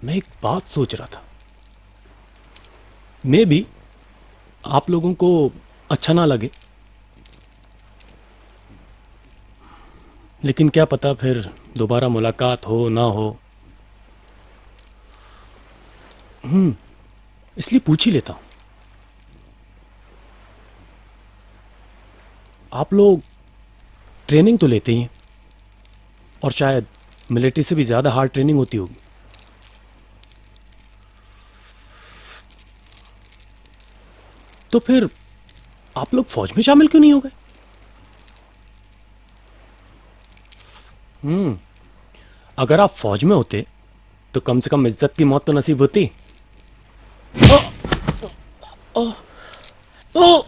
मैं एक बात सोच रहा था। मे भी आप लोगों को अच्छा ना लगे, लेकिन क्या पता फिर दोबारा मुलाकात हो ना हो। इसलिए पूछ ही लेता हूं। आप लोग ट्रेनिंग तो लेते ही हैं, और शायद मिलिट्री से भी ज़्यादा हार्ड ट्रेनिंग होती होगी। तो फिर आप लोग फौज में शामिल क्यों नहीं हो गए? अगर आप फौज में होते तो कम से कम इज्जत की मौत तो नसीब होती। ओ, ओ, ओ,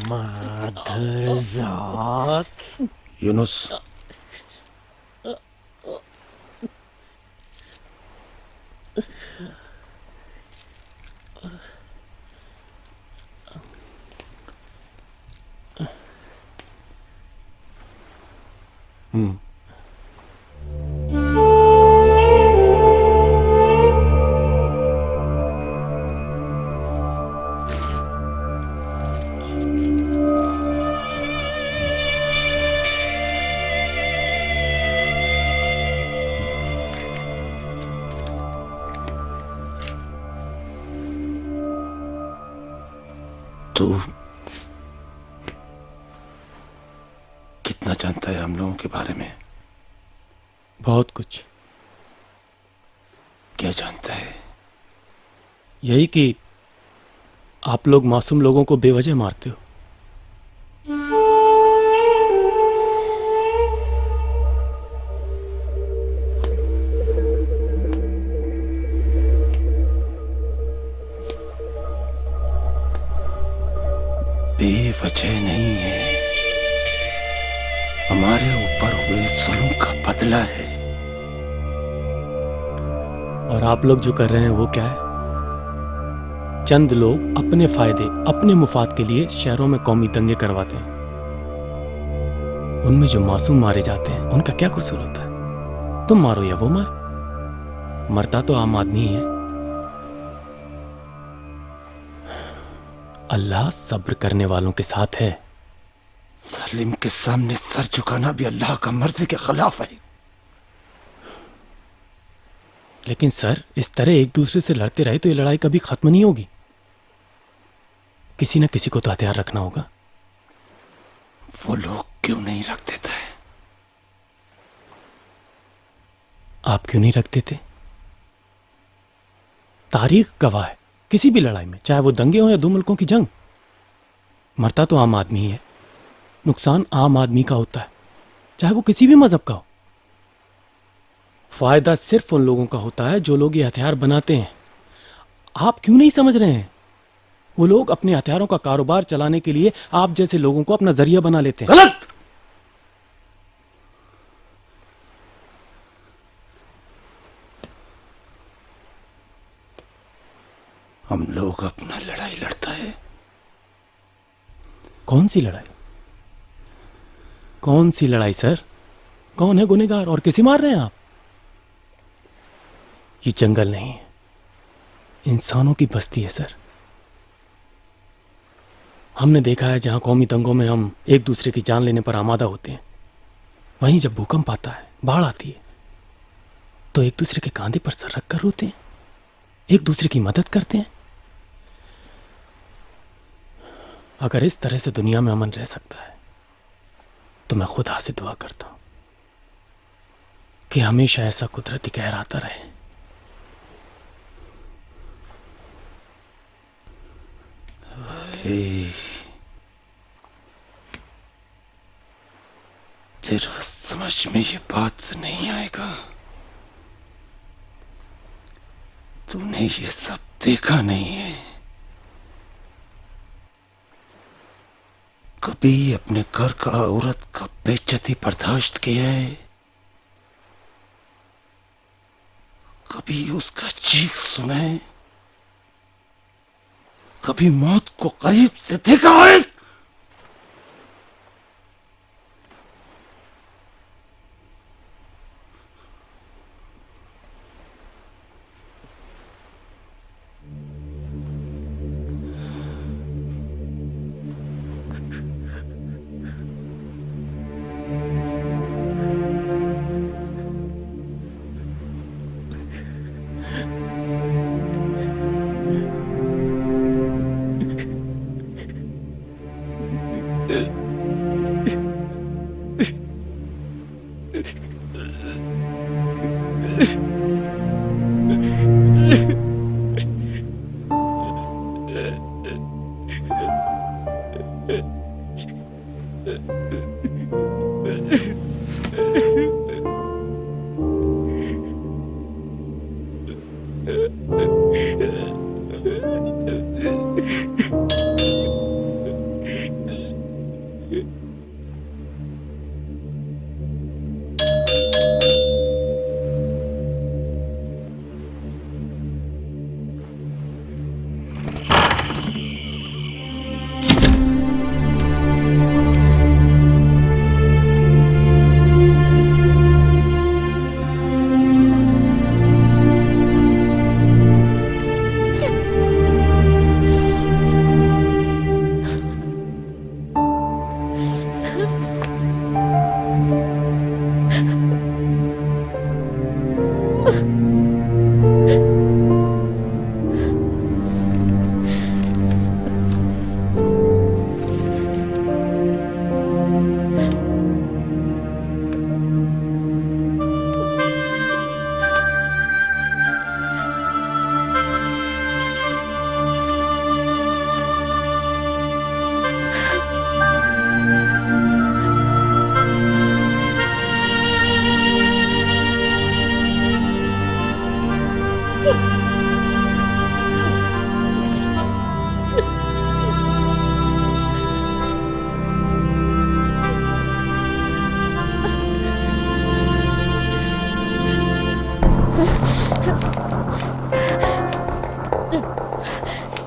माधरजात। यूनुस, तू कितना जानता है हम लोगों के बारे में? बहुत कुछ। क्या जानता है? यही कि आप लोग मासूम लोगों को बेवजह मारते हो। बेवजह नहीं है, हमारे ऊपर हुए जुल्म का बदला है। और आप लोग जो कर रहे हैं वो क्या है? चंद लोग अपने फायदे, अपने मुफाद के लिए शहरों में कौमी दंगे करवाते हैं। उनमें जो मासूम मारे जाते हैं उनका क्या कसूर होता है? तुम मारो या वो मारे, मरता तो आम आदमी ही है। अल्लाह सब्र करने वालों के साथ है। जालिम के सामने सर झुकाना भी अल्लाह का मर्जी के खिलाफ है। लेकिन सर, इस तरह एक दूसरे से लड़ते रहे तो ये लड़ाई कभी खत्म नहीं होगी। किसी न किसी को तो हथियार रखना होगा। वो लोग क्यों नहीं रख देते? आप क्यों नहीं रख देते? तारीख गवाह है, किसी भी लड़ाई में, चाहे वो दंगे हो या दो मुल्कों की जंग, मरता तो आम आदमी ही है। नुकसान आम आदमी का होता है, चाहे वो किसी भी मजहब का हो। फायदा सिर्फ उन लोगों का होता है जो लोग ये हथियार बनाते हैं। आप क्यों नहीं समझ रहे हैं? वो लोग अपने हथियारों का कारोबार चलाने के लिए आप जैसे लोगों को अपना जरिया बना लेते हैं। गलत। हम लोग अपना लड़ाई लड़ता है। कौन सी लड़ाई? कौन सी लड़ाई सर? कौन है गुनहगार और किसे मार रहे हैं आप? ये जंगल नहीं है, इंसानों की बस्ती है सर। हमने देखा है जहां कौमी दंगों में हम एक दूसरे की जान लेने पर आमादा होते हैं, वहीं जब भूकंप आता है, बाढ़ आती है, तो एक दूसरे के कांधे पर सर रखकर रोते हैं, एक दूसरे की मदद करते हैं। अगर इस तरह से दुनिया में अमन रह सकता है तो मैं खुदा से दुआ करता हूं कि हमेशा ऐसा कुदरती कहर आता रहे। तेरा समझ में ये बात नहीं आएगा। तूने ये सब देखा नहीं है। कभी अपने घर का औरत का बेइज्जती बर्दाश्त किया है? कभी उसका चीख सुना है? कभी मौत को करीब से देखा है?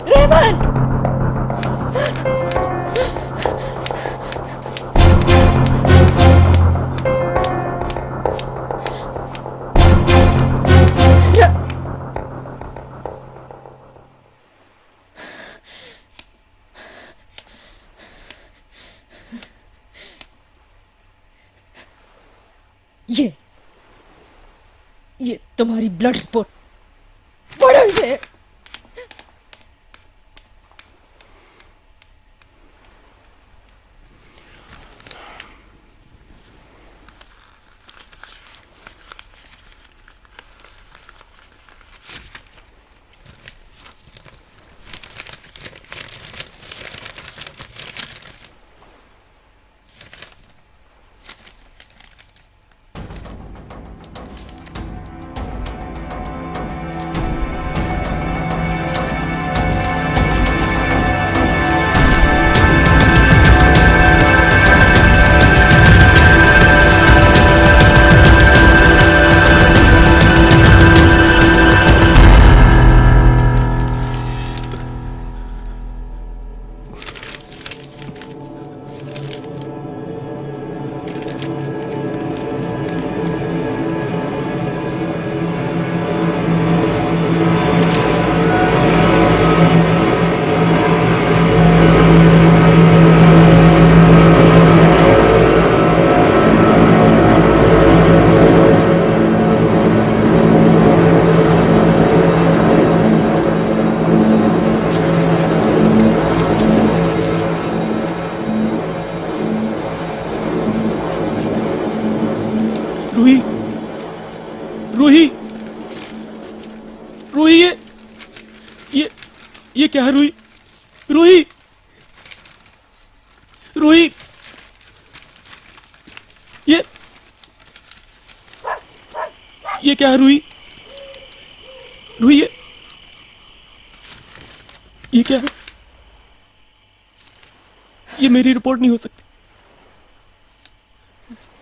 रेमन! ये तुम्हारी ब्लड रिपोर्ट। पढ़ो इसे। रूही, रूही, रूही, ये क्या है रूही? रूही, रूही, ये क्या है रूही? रूही, ये क्या है? ये मेरी रिपोर्ट नहीं हो सकती।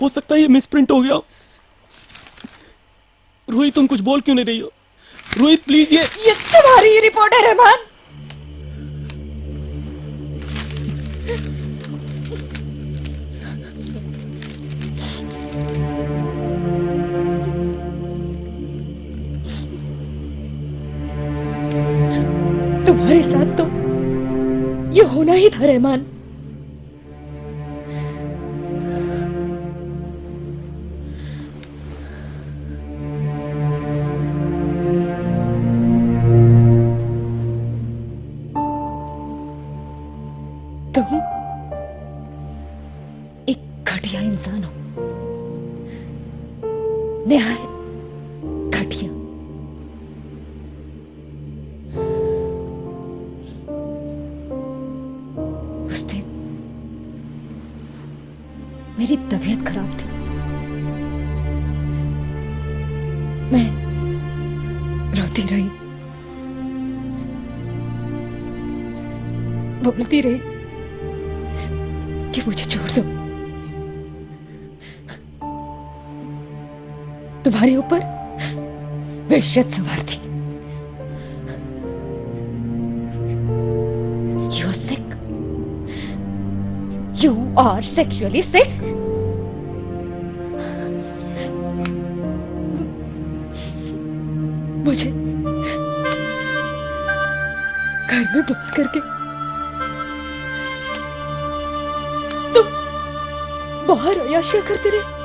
हो सकता है ये मिसप्रिंट हो गया हो। रूही, तुम कुछ बोल क्यों नहीं रही हो? रूही प्लीज, ये तुम्हारी ही रिपोर्ट है रहमान। तुम्हारे साथ तो ये होना ही था रहमान। तुम एक घटिया इंसान हो। निहायत घटिया। उस दिन मेरी तबीयत खराब थी। मैं रोती रही, बोलती रही कि मुझे छोड़ दो। तुम्हारे ऊपर वहशत सवार थी। You are sick, you are sexually sick. मुझे घर में बंद करके तुम बाहर अय्याशियां करते रहे।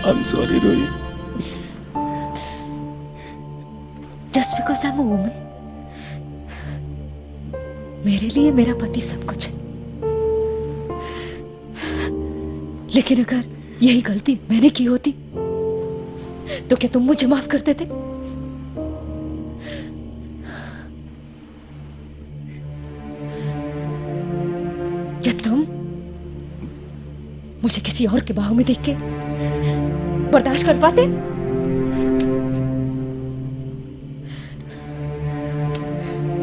I'm sorry, Rohit. Just because I'm a woman, मेरे लिए मेरा पति सब कुछ है। लेकिन अगर यही गलती मैंने की होती तो क्या तुम मुझे माफ कर देते? क्या तुम मुझे किसी और के बाहों में देख के बर्दाश्त कर पाते?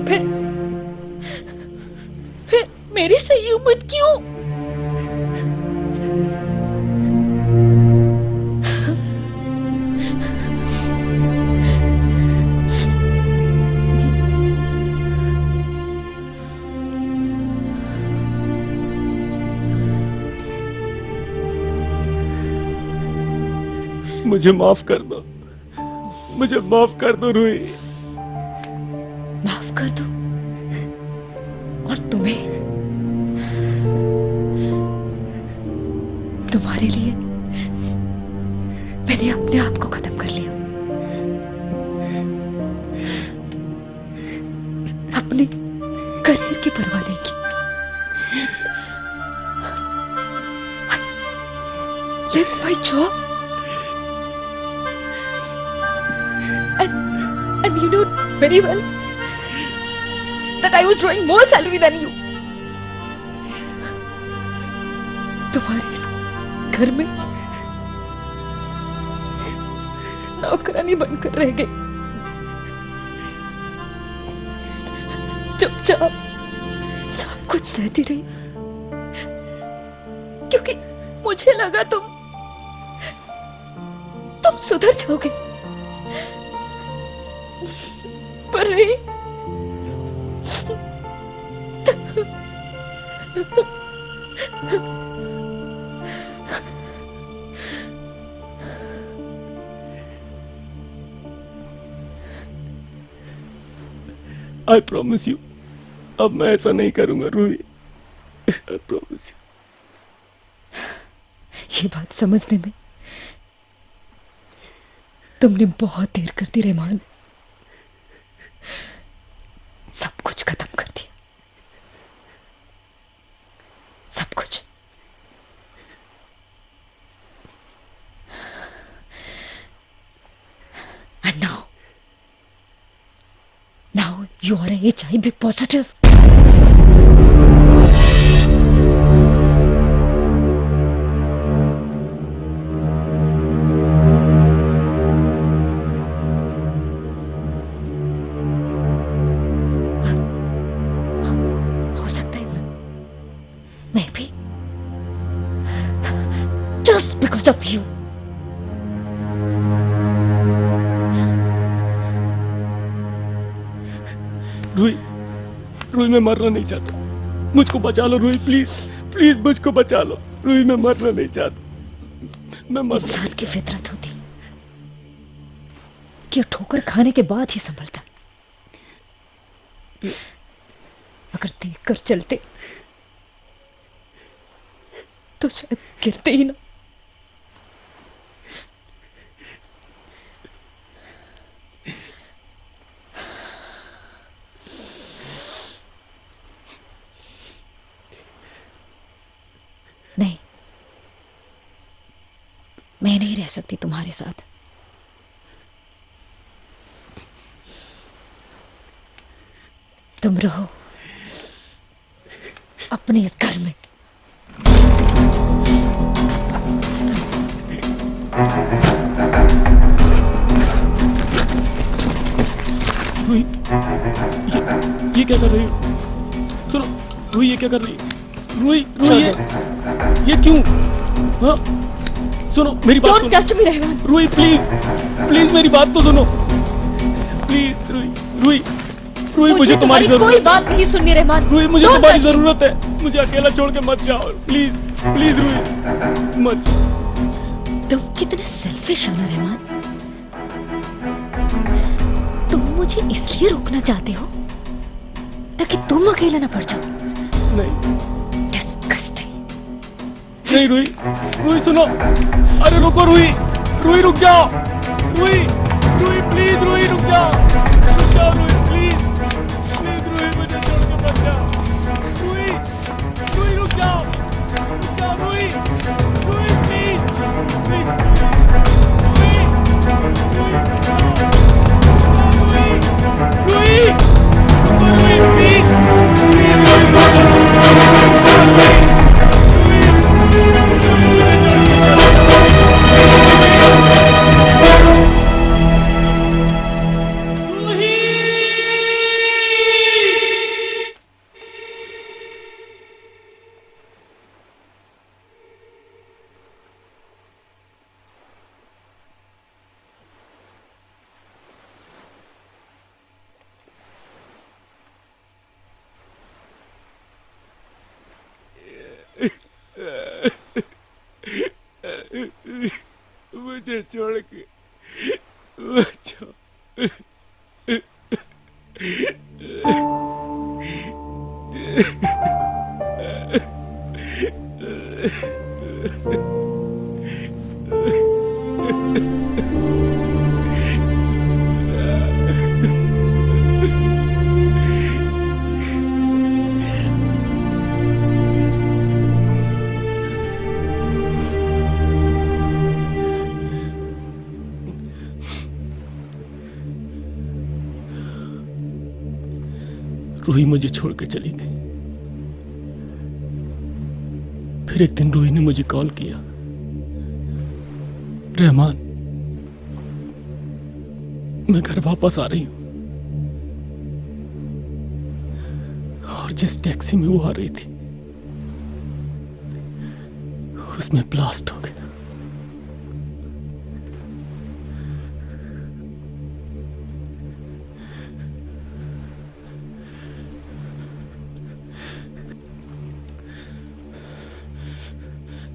फिर मेरे से ये उम्मीद क्यों? मुझे माफ कर दो, मुझे माफ कर दो रूही। माफ कर दो? और तुम्हें? तुम्हारे लिए मैंने अपने आप को खत्म कर लिया, अपने करियर की परवाह नहीं की। Left my job and you know very well that I was drawing more salary than you. तुम्हारे इस घर में नौकरानी बनकर रह गई, चुपचाप सब कुछ सहती रही, क्योंकि मुझे लगा तुम सुधर जाओगे। पर नहीं, I promise you, अब मैं ऐसा नहीं करूंगा रूही। I promise you. ये बात समझने में तुमने बहुत देर कर दी रहमान। सब कुछ खत्म कर दिया, सब कुछ। And now you are a HIV positive. हो सकता है maybe just because of you. Ruhi मैं मरना नहीं चाहता, मुझको बचा लो रूही, प्लीज प्लीज मुझको बचा लो रूही, मैं मरना नहीं चाहता। इंसान की फितरत होती कि ठोकर खाने के बाद ही संभलता। अगर देख कर चलते तो शायद गिरते ही ना। नहीं, मैं नहीं रह सकती तुम्हारे साथ। तुम रहो अपने इस घर में। रूही, ये क्या कर रही हो? सुनो रूही, ये क्या कर रही है? रूही, रूही, ये क्यों? हाँ, सुनो मेरी बात Don't touch me, Rahman. Roohi please, please मेरी बात तो सुनो प्लीज। रूही, रूही, रूही, मुझे तुम्हारी कोई बात नहीं सुननी रहमान। रूही, मुझे तुम्हारी जरूरत है। मुझे अकेला छोड़ के मत जाओ प्लीज, प्लीज रूही मत। तुम कितने सेल्फिश हो ना रहमान। तुम मुझे इसलिए रोकना चाहते हो ताकि तुम अकेला ना पड़ जाओ। नहीं, डिस्गस्टिंग। नहीं रूही, रूही सुनो, अरे रुको रूही, रूही रुक जाओ, रूही, रूही प्लीज, रूही रुक जाओ, रुक जाओ रूही प्लीज, प्लीज रूही मुझे छोड़ के मत जाओ, रूही, रूही रुक जाओ Roohi, Roohi please, please Roohi, Roohi, Roohi please, मुझे छोड़ के रूही मुझे छोड़ के चली गई। फिर एक दिन रूही ने मुझे कॉल किया, रहमान मैं घर वापस आ रही हूं। और जिस टैक्सी में वो आ रही थी उसमें ब्लास्ट हो गया।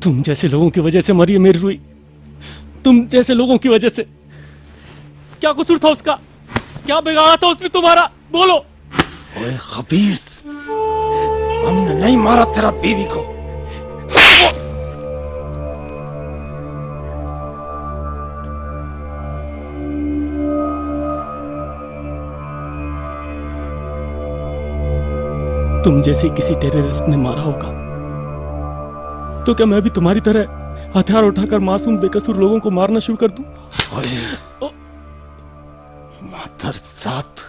तुम जैसे लोगों की वजह से मरी है मेरी रूही, तुम जैसे लोगों की वजह से। क्या कसूर था उसका? क्या बिगाड़ा था उसने तुम्हारा? बोलो। ओए खबीस, हमने नहीं मारा तेरा बीवी को। तुम जैसे किसी टेररिस्ट ने मारा होगा तो क्या मैं भी तुम्हारी तरह हथियार उठाकर मासूम बेकसूर लोगों को मारना शुरू कर दूं? ओए मादर जात,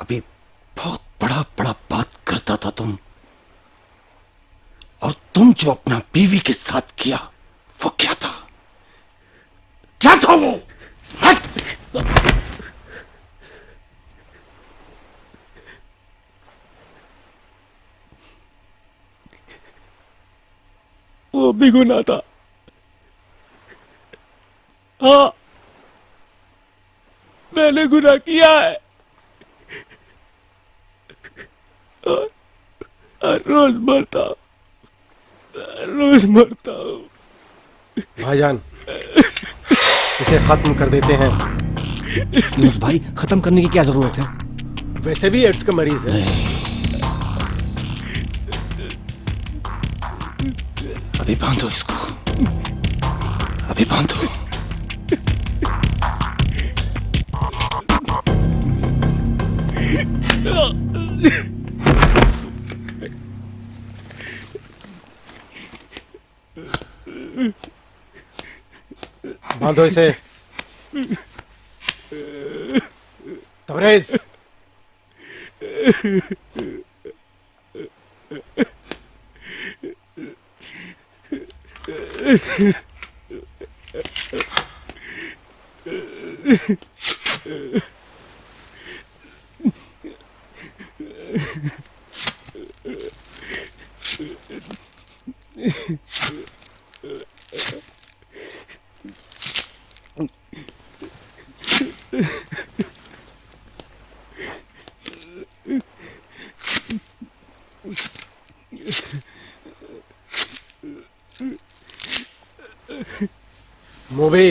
अभी बहुत बड़ा बड़ा बात करता था तुम, और तुम जो अपना बीवी के साथ किया वो क्या था? क्या था वो? हट! वो भी गुनाह था। हाँ, मैंने गुनाह किया है। और रोज मरता हूं, रोज मरता हूं। भाईजान, इसे खत्म कर देते हैं। यूनुस भाई, खत्म करने की क्या जरूरत है? वैसे भी एड्स का मरीज है। अभी बांधो इसको, अभी बांधो। बांधो इसे। तबरेज, मूवी,